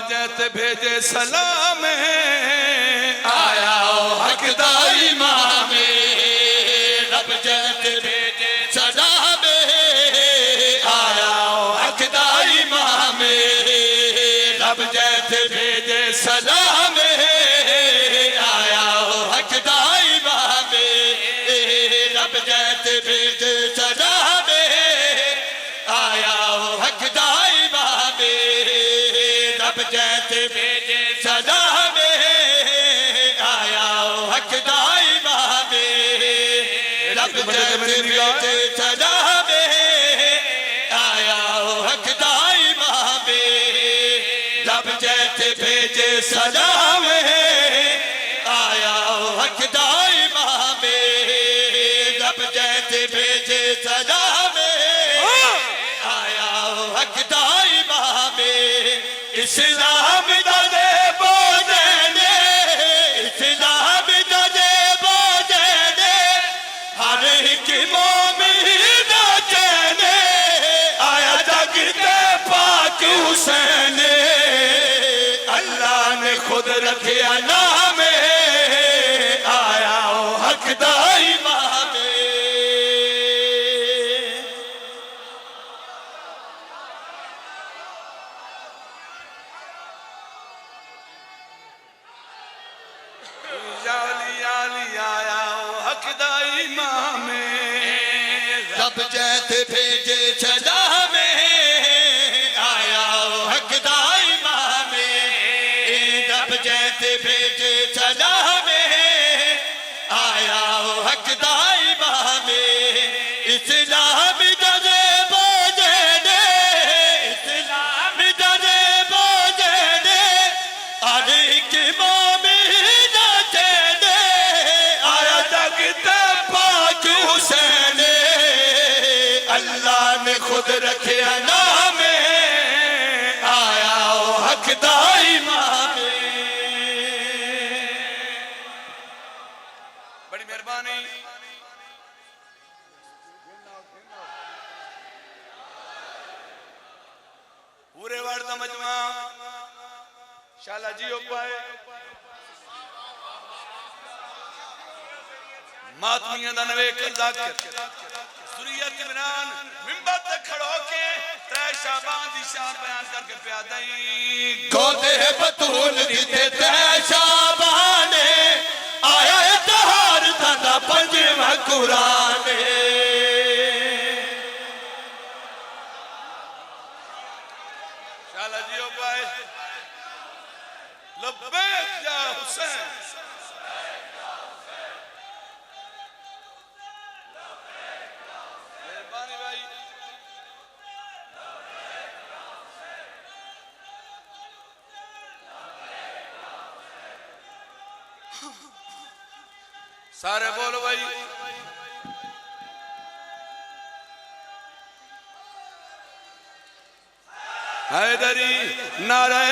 जैते भेजे सलाम आया हक दा इमाम रब जैते भेजे सलाम आया हक दा इमाम रब जैते भेजे सलाम आया हक दा इमाम रब जैते भेजे सलाम आया हक दा इमाम रब जैते भेजे सलाम आया हक दा इमाम रब जैते भेजे सलाम आया हक दा इमाम रब जैते भेजे सलाम आया हक दा इमाम रब जैते भेजे सलाम आया हक दा इमाम इस्लाम दा दे बोझे ने इस्लाम दा दे बोझे ने हर एक मोमिन दा चैने आया जग ते पाक हुसैन अल्लाह ने खुद रखिया नाम आया हक दा इमाम आया हक दा इमाम रब जैते भेजे सलाम आया हक दा इमाम रब जैते भेजे सलाम आया हक दा इमाम इस्लाम दे बोझे ने इस्लाम दे बोझे ने हर एक मोमिन चैने आया जग ते पाक हुसैन अल्लाह ने खुद रखिया नाम आया हक दा इमाम बड़ी मेहरबानी पूरे वार्ड दा मजमा शाला जी हो पाए मातमियां दा नवेक जाकिर सुरियत इमरान मिंबर ते खड़ो के त्रै शाबान दी शान बयान करके प्यादाई गोदे बतूल दिते त्रै शाबान आया तहार दा पंजवा कुरान शाला जी हो पाए लब्बैक या हुसैन मेहरबानी भाई सारे बोलो भाई हैदरी नारे